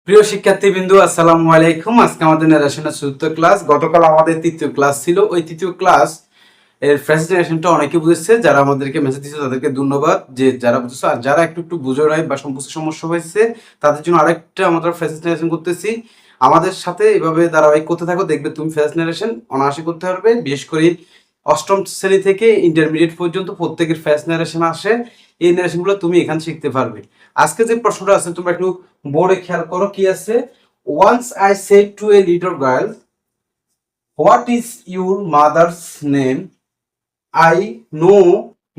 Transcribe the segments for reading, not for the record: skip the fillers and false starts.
প্রিয় শিক্ষার্থীবৃন্দু, আসসালামু আলাইকুম। আজকে আমাদের ন্যারেশনের চতুর্থ ক্লাস। গতকাল আমাদের তৃতীয় ক্লাস ছিল। ওই তৃতীয় ক্লাস এর ফার্স্ট জেনারেশনটা অনেকে বুঝেছে। যারা আমাদেরকে মেসেজ দিচ্ছে তাদেরকে ধন্যবাদ, যে যারা বুঝেছে। আর যারা একটু একটু বুঝে নাই বা বুঝতে সমস্যা হয়েছে তাদের জন্য আরেকটা আমরা ফার্স্ট জেনারেশন করতেছি। আমাদের সাথে এভাবে ধারাবাহিক করতে থাকো, দেখবে তুমি ফার্স্ট জেনারেশন অনায়াসে করতে পারবে। বিশেষ করে অষ্টম শ্রেণী থেকে ইন্টারমিডিয়েট পর্যন্ত প্রত্যেকের ফার্স্ট জেনারেশন আসে। এই জেনারেশনগুলো তুমি এখানে শিখতে পারবে। আজকে যে প্রশ্নটা আছে তোমরা একটু বোর্ডে খেয়াল করো, কি আছে। Once I said to a little girl, what is your mother's name? I know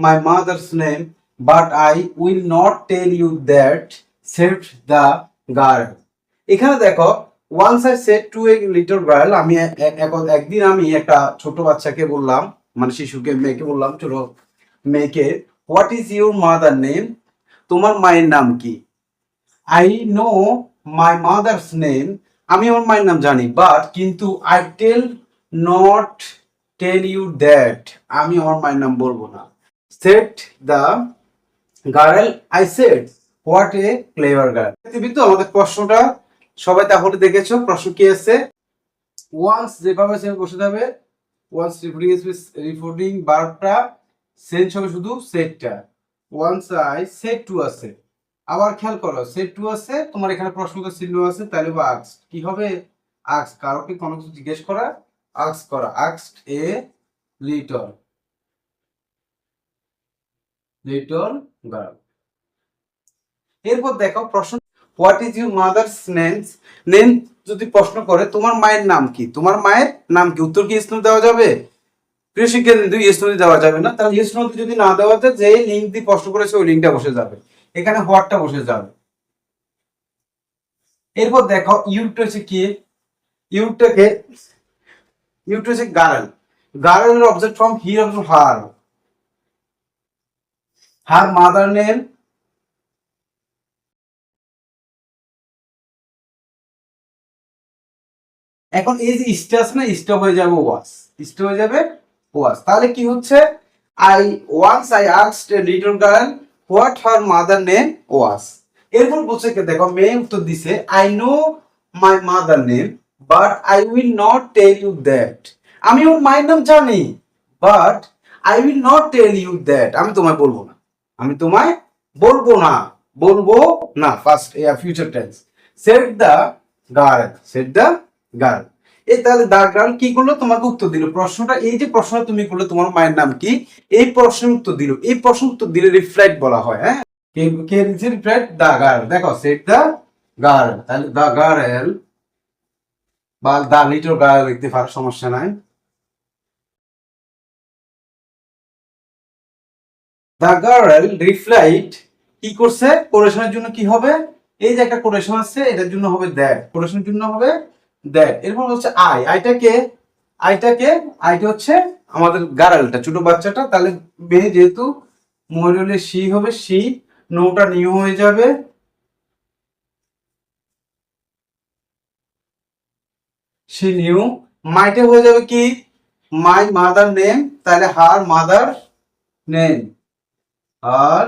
my mother's name, but I will not tell you that, said the girl. এখানে দেখো, once I said to a little girl, আমি একদিন আমি একটা ছোট বাচ্চাকে বললাম, মানে শিশুকে, মেয়েকে বললাম, ছোট মেয়েকে, what is your mother name? তোমার মায়ের নাম কি? I know my mother's name, আমি আমার মায়ের নাম জানি, বাট কিন্তু I tell not tell you that, আমি আমার মায়ের নাম বলবো না। Said the girl, I said, what a clever girl. কিন্তু আমাদের প্রশ্নটা সবাই তাহলে দেখেছো, প্রশ্ন কি আছে। ওয়ান্স যেভাবে সে বসে যাবে, ওয়ান্স রিপোর্টিং ভার্বটা চেঞ্জ হবে, শুধু সেটটা। ওয়ান্স আই সেড টু আছে, আবার খেয়াল করো, সেড টু আছে, তোমার এখানে প্রশ্নটা চিহ্ন আছে, তাহলে বা আক্স কি হবে? আক্স, কারোকে কোনো কিছু জিজ্ঞেস করা, আক্স করা, আক্সড এ লিটল লিটল গার্ল। এরপর দেখো প্রশ্ন, what is your mother's names? Name যদি প্রশ্ন করে তোমার মায়ের নাম কি, তোমার মায়ের নাম কি, উত্তর কি ইয়েস নো দেওয়া যাবে? প্রিয় শিক্ষার্থী, ইয়েস নো দেওয়া যাবে না। তাহলে ইয়েস নো যদি না দেওয়া যায়, যে লিঙ্ক দিয়ে প্রশ্ন করেছে ওই লিঙ্কটা বসে যাবে, এখানে হোয়াটটা বসে যাবে। এরপর দেখো ইউটা হচ্ছে কি, ইউটাকে, ইউটা হচ্ছে গার্ল। গার্লের object form he of her, her mother name, এখন এই যে ইস্টা আছে না, ইস্টা হয়ে যাবে ওয়াস, ইস্টা হয়ে যাবে ওয়াস। তাহলে কি হচ্ছে, I asked a little girl what her mother name was. এরপর বলছে কি, দেখো মেয়ে উত্তর দিছে, I know my mother name, but I will not tell you that, আমি ওর মায়ের নাম জানি, but I will not tell you that, আমি তোমায় বলবো না, আমি তোমায় বলবো না, বলবো না, first future tense. Said the girl, said the girl. এই তাহলে দা গার্ল কি করলো, তোমাকে উত্তর দিল। প্রশ্নটা, এই যে প্রশ্নটা তুমি করলে তোমার মায়ের নাম কি, এই প্রশ্নের উত্তর দিল। এই প্রশ্ন উত্তর দিলে রিফ্লেক্ট বলা হয়। হ্যাঁ, কে কে দিচ্ছে রিফ্লেক্ট? The girl. দেখো সেড দা গার্ল, তাহলে দা গার্ল বা দা লিটল গার্ল লিখতে পারো, সমস্যা নাই। দা গার্ল রিফ্লেক্ট কি করছে, কোরেশনের জন্য কি হবে, এই যে একটা কোরেশন আছে, এটার জন্য হবে দ্যাট, কোরেশনের জন্য হবে দ্যাট। এরপর হচ্ছে আইটাকে, আইটাকে, আইটা হচ্ছে আমাদের গার্লটা, ছোট বাচ্চাটা। তাহলে মেয়ে যেহেতু মহিলা সি হবে, সি, নোটা নিউ হয়ে যাবে, সি নিউ। মাইটা হয়ে যাবে কি, মাই মাদার নেম, তাহলে her mother name, her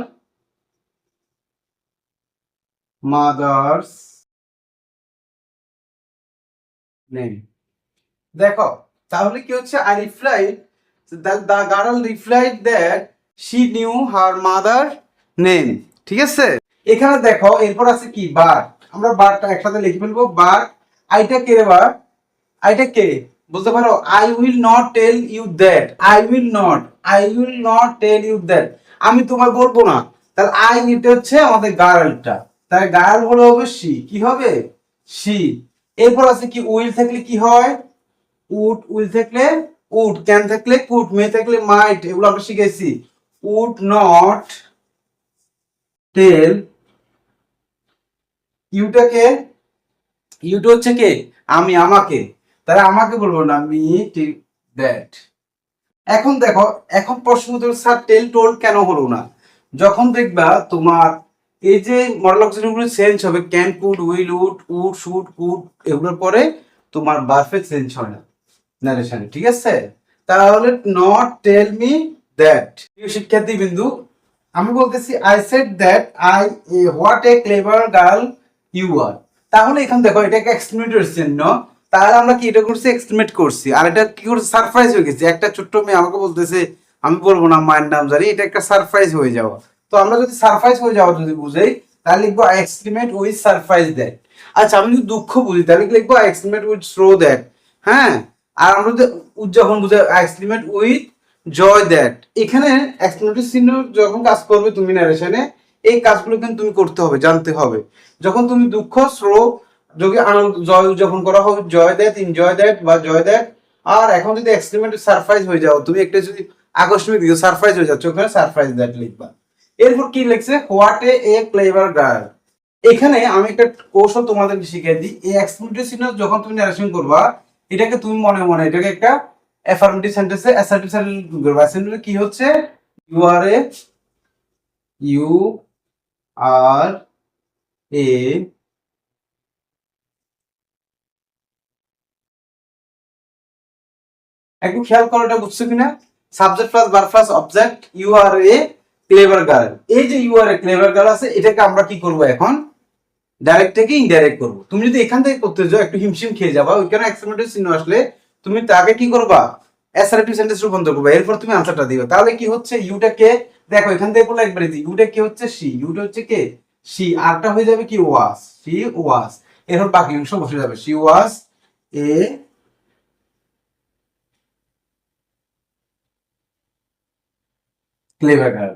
mother's name. দেখো তাহলে কি হচ্ছে, I replied, the girl replied that she knew her mother name. ঠিক আছে, এখানে দেখো এরপর আছে কি, বাট। আমরা বাটটা একসাথে লিখে ফেলবো, বাট আইটা কে রে, বাট আইটা কে বলতে পারো, I will not tell you that, I will not, I will not tell you that, আমি তোমায় বলবো না। তাহলে আই নিতে হচ্ছে আমাদের গার্লটা, তাই গার্ল হলে হবে সি, কি হবে, সি। এরপর আছে কি, উইল থাকলে কি হয়, উড, উইল থাকলে উড, ক্যান থাকলে কুড, মে থাকলে মাইট, এগুলো আমরা শিখেছি। উড নট টেল, ইউটাকে, ইউটা হচ্ছে কে, আমি, আমাকে, তাহলে আমাকে বলবো না, মি দ্যাট। এখন দেখো, এখন প্রশ্ন হচ্ছে, স্যার টেল টোল্ড কেন হলো না? যখন দেখবা তোমার এই যে মডেল অক্সিলারিগুলো চেঞ্জ হবে, can, could, will, would, should, could, এগুলোর পরে তোমার ভার্বে চেঞ্জ হয় না নারেশনে, ঠিক আছে। তাহলে নট টেল মি দ্যাট। প্রিয় শিক্ষার্থী বিন্দু, আমি বলতেছি I said that I, what a clever girl you are. তাহলে এখানে দেখো এটা একটা এক্সপ্লেনেটর চিহ্ন, তাহলে আমরা কি এটা করছি এক্সপ্লেনেট করছি, আর এটা কি করছে সারপ্রাইজ হয়ে গেছে। একটা ছোট্ট মেয়ে আমাকে বলতেছে আমি বলবো না মায়ের নাম জানি, এটা একটা সারপ্রাইজ হয়ে যাওয়া। তো আমরা যদি সারপ্রাইজ হয়ে যাওয়া যদি বুঝাই তাহলে লিখবো আই এক্সপ্লেনেট উইথ সারপ্রাইজ দ্যাট। আচ্ছা আমি যদি দুঃখ বুঝি তাহলে লিখবো আই এক্সপ্লেনেট উইথ থ্রো দ্যাট। হ্যাঁ, আর আমরা যদি উদযাপন বুঝাই আই এক্সপ্লেনেট উইথ জয় দ্যাট। এখানে এক্সপ্লেনেটর চিহ্ন যখন কাজ করবে তুমি নারেশনে, এই কাজগুলো কিন্তু তুমি করতে হবে, জানতে হবে। যখন তুমি দুঃখ শ্রো যদি আনন্দ জয় উদযাপন করা হবে জয় দ্যাট, এনজয় দ্যাট বা জয় দ্যাট। আর এখন যদি এক্সপেরিমেন্ট সারপ্রাইজ হয়ে যাও, তুমি একটা যদি আকস্মিক দিকে সারপ্রাইজ হয়ে যাচ্ছে, ওখানে সারপ্রাইজ দ্যাট লিখবা। এরপর কি লিখছে হোয়াট এ ক্লেভার গার্ল। এখানে আমি একটা কৌশল তোমাদেরকে শিখিয়ে দিই। এই এক্সপ্লেনেটরি চিহ্ন যখন তুমি নারেশন করবা, এটাকে তুমি মনে মনে এটাকে একটা অ্যাফার্মেটিভ সেন্টেন্সে অ্যাসার্টিভ সেন্টেন্স করবা। অ্যাসার্টিভ কি হচ্ছে ইউ আর এ একটু খেয়াল করো, এটা বুঝছো কিনা? Subject plus verb plus object, you are a clever girl. এই যে you are a clever girl আছে, এটাকে আমরা কি করব এখন ডাইরেক্ট থেকে ইনডাইরেক্ট করব। তুমি যদি এখান থেকে করতে যাও একটু হিমশিম খেয়ে যাবা, ওইখানে এক্সক্লেমেটরি চিহ্ন আসলে তুমি তাকে কি করবা অ্যাসার্টিভ সেন্টেন্স রূপান্তর করবা, এরপর তুমি আনসারটা দিবে। তাহলে কি হচ্ছে ইউটাকে দেখো এখান থেকে বলে একবারে দিই, ইউটা কি হচ্ছে সি, ইউটা হচ্ছে কে সি, আরটা হয়ে যাবে কি ওয়াজ, সি ওয়াজ। এরপর বাকি অংশ বসে যাবে সি ওয়াজ এ ক্লেভার গার্ল।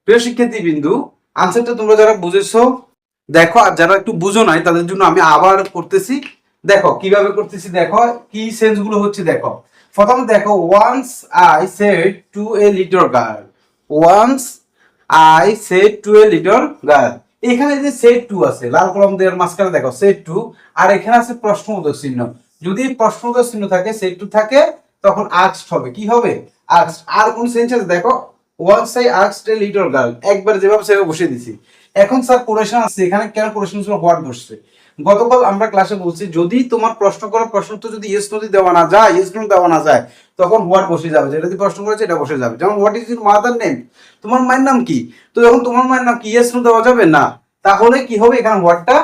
প্রিয় শিক্ষার্থী বিন্দু, আনসারটা তোমরা যারা বুঝেছো দেখো, আর যারা একটু বুঝো নাই তাদের জন্য আমি আবার করতেছি। দেখো কিভাবে করতেছি, দেখো কি সেন্স গুলো হচ্ছে। দেখো প্রথমে দেখো once I said to a little girl, once I said to a little girl. এখানে যে সেড টু আছে লাল কলম দেওয়ার মাঝখানে দেখো সেড টু, আর এখানে আছে প্রশ্নবোধক চিহ্ন। যদি প্রশ্নবোধক চিহ্ন থাকে সেড টু থাকে তখন আস্কড হবে, কি হবে আস্কড। আর কোন সেন্স আছে দেখো once I asked a little girl, একবার যেভাবে সেভাবে বসিয়ে দিছি। এখন স্যার কোরেশন আছে, এখানে কেন কোরেশন ছিল হোয়াট বসছে। গতকাল আমরা ক্লাসে বলছি যদি তোমার প্রশ্ন করার প্রশ্ন তো যদি ইয়েস নো দেওয়া না যায়, ইয়েস নো দেওয়া না যায়, তখন হোয়াট বসে যাবে, যেটা যদি প্রশ্ন করেছে এটা বসে যাবে। যেমন what is your mother name, তোমার মায়ের নাম কি। তো যখন তোমার মায়ের নাম কি ইয়েস নো দেওয়া যাবে না, তাহলে কি হবে এখানে হোয়াটটা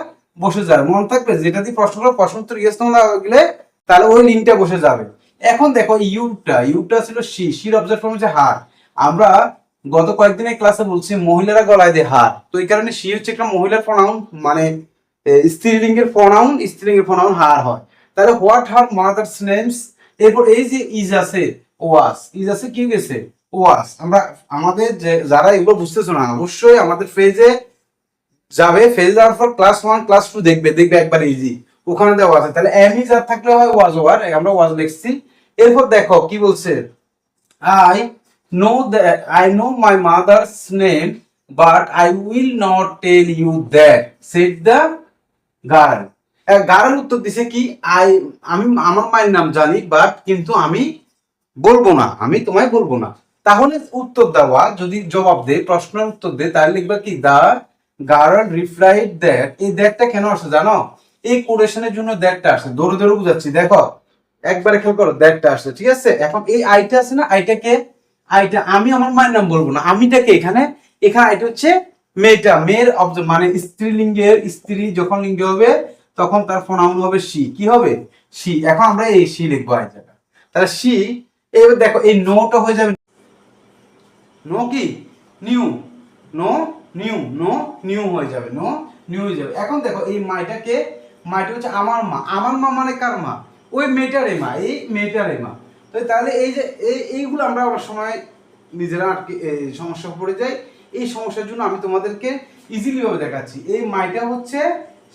বসে যাবে। মনে থাকবে যেটা দিয়ে প্রশ্ন করে প্রশ্ন উত্তর ইয়েস নো দেওয়া গেলে তাহলে ওই লিঙ্কটা বসে যাবে। এখন দেখো ইউটা ছিল সি, সির অবজেক্ট ফর্ম হচ্ছে হার। আমরা গত কয়েকদিনের ক্লাসে বলছি মহিলারা গলায় দেয় হার, তো এই কারণে সি হচ্ছে একটা মহিলার প্রনাউন, মানে স্ত্রীলিঙ্গের প্রনাউন, স্ত্রীলিঙ্গের প্রনাউন হার হয়। তাহলে হোয়াট হার মাদার্স নেমস। এরপর এই যে ইজ আছে ওয়াস, ইজ আছে কি গেছে ওয়াস। আমরা আমাদের যে যারা এগুলো বুঝতেছো না অবশ্যই আমাদের ফেজে যাবে, ফেজ যাওয়ার পর ক্লাস 1 ক্লাস 2 দেখবে, দেখবে একবার ইজি ওখানে দেওয়া আছে। তাহলে এম ইজ আর থাকলে হয় ওয়াজ ওভার, আমরা ওয়াজ লিখছি। এরপর দেখো কি বলছে I I know my mother's name, but I will not tell you that, said the girl. Girl উত্তর দিছে কি আমি আমার মায়ের নাম জানি বাট কিন্তু আমি বলবো না, আমি তোমায় বলবো না। তাহলে উত্তর দেওয়া যদি জবাব দেয় প্রশ্নের উত্তর দেয় তাহলে লিখবা কি দা গার্ল রিপ্লাইড দ্যাট। এই দ্যাটটা কেন আসে জানো, এই কোরেশনের জন্য দ্যাটটা আসে, ধরে ধরে বুঝাচ্ছি। দেখো একবারে খেয়াল করো দ্যাটটা আসছে, ঠিক আছে। এখন এই আইটা আছে না, আইটাকে আইটা আমি আমার মায়ের নাম বলবো না, আমিটাকে এখানে এখানে আইটা হচ্ছে মেয়েটা, মেয়ের অবজেক্ট মানে স্ত্রীলিঙ্গের, স্ত্রী যখন লিঙ্গ হবে তখন তার প্রনাউন হবে সি, কি হবে সি। এখন আমরা এই সি লিখবো আইটাটা, তাহলে সি। এবার দেখো এই নোটা হয়ে যাবে নো কি new, no new, no new হয়ে যাবে, নো নিউ হয়ে যাবে। এখন দেখো এই মাইটাকে, মাইটা হচ্ছে আমার মা, আমার মা মানে কার মা, ওই মেয়েটারে মা, এই মেয়েটারে মা। তো তাহলে এই যে এইগুলো আমরা অনেক সময় নিজেরা আটকে সমস্যা পড়ে যাই। এই সমস্যার জন্য আমি তোমাদেরকে ইজিলি ভাবে দেখাচ্ছি। এই মাইটা হচ্ছে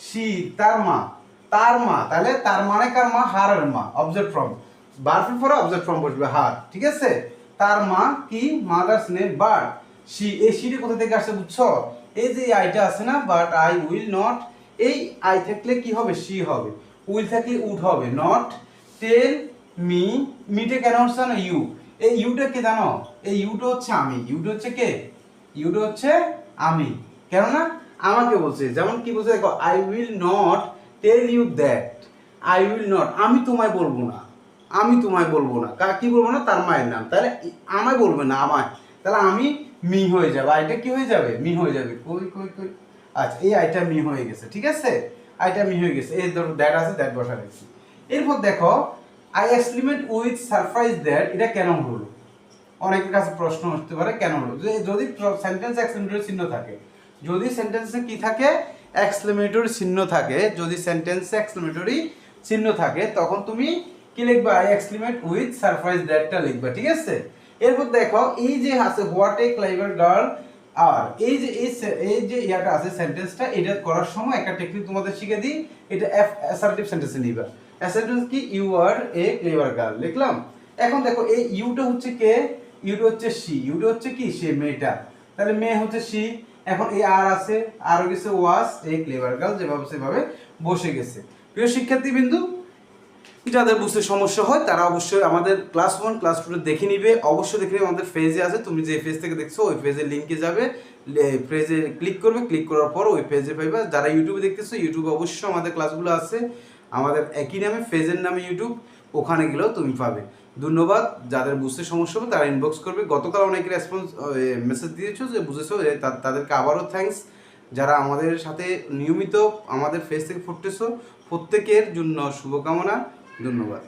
সি, তার মা, তার মা। তাহলে তার মানে কার মা, হারের মা, অবজেক্ট ফ্রম, ভার্বের পরে অবজেক্ট ফ্রম বসবে হার, ঠিক আছে। তার মা কি মাদার্স নেম বাট সি, এই সিটা কোথা থেকে আসছে বুঝছো, এই যে আইটা আছে না বাট আই উইল নট, এই আই থাকলে কি হবে সি হবে, উইল থাকলে উড হবে, নট টেল মি, মিটে কেন হচ্ছে না ইউ, এই ইউটা কে জানো, এই ইউটা হচ্ছে আমি, ইউটা হচ্ছে কে, ইউটা হচ্ছে আমি, কেননা আমাকে বলছে। যেমন কি বলছে দেখো I will not tell you that, I will not আমি তোমায় বলবো না, আমি তোমায় বলবো না, কি বলবো না তার মায়ের নাম, তাহলে আমায় বলবে না আমায়, তাহলে আমি মি হয়ে যাবে, আইটা কি হয়ে যাবে মি হয়ে যাবে, কই কই কই। আচ্ছা এই আইটা মি হয়ে গেছে, ঠিক আছে। আইটা আমি হয়ে গেছে, এই ধরো দ্যাট আছে, দ্যাট বসা রেখেছি। এরপর দেখো আই এক্সপ্লেমেন্ট উইথ সারপ্রাইজ দ্যাট, এটা কেন হলো? অনেকের কাছে প্রশ্ন আসতে পারে কেন হলো। যদি সেন্টেন্স এক্সক্লেমেটরি চিহ্ন থাকে, যদি সেন্টেন্সে কি থাকে, এক্সক্লেমেটরি চিহ্ন থাকে, যদি সেন্টেন্সে এক্সক্লেমেটরি চিহ্ন থাকে তখন তুমি কি লিখবা? আই এক্সক্লেমেট উইথ সারপ্রাইজ দ্যাটটা লিখবা, ঠিক আছে? এরপর দেখো এই যে আছে হোয়াট এ ক্লেভার গার্ল আর এই যে ইয়াটা আছে সেন্টেন্সটা, এটা করার সময় একটা টেকনিক তোমাদের শিখে দিই, এটা অ্যাসার্টিভ সেন্টেন্সে নিবা। অ্যাসার্টিভ কি? You are a clever girl লিখলাম। এখন দেখো এই ইউটা হচ্ছে কে? ইউটা হচ্ছে সি, ইউটা হচ্ছে কি? সে, মেয়েটা, তাহলে মেয়ে হচ্ছে সি। এখন এই আর আছে, আর গেছে ওয়াজ এ ক্লেভার গার্ল, যেভাবে সেভাবে বসে গেছে। প্রিয় শিক্ষার্থী বিন্দু, যাদের বুঝতে সমস্যা হয় তারা অবশ্যই আমাদের ক্লাস 1 ক্লাস 2 দেখে নিবে, অবশ্যই দেখে নিবে। আমাদের পেজে আছে, তুমি যে পেজ থেকে দেখছো ওই পেজের লিংকে যাবে, পেজে ক্লিক করবে, ক্লিক করার পর ওই পেজে পাইবা। যারা ইউটিউবে দেখতেছো, ইউটিউবে অবশ্যই আমাদের ক্লাসগুলো আছে, আমাদের একই নামে, পেজের নামে ইউটিউব, ওখানে গেলেও তুমি পাবে। ধন্যবাদ। যাদের বুঝতে সমস্যা হবে তারা ইনবক্স করবে। গতকাল অনেকে রেসপন্স মেসেজ দিয়েছো যে বুঝেছো, তাদেরকে আবারও থ্যাঙ্কস। যারা আমাদের সাথে নিয়মিত আমাদের পেজ থেকে পড়তেছো প্রত্যেকের জন্য শুভকামনা। ধন্যবাদ।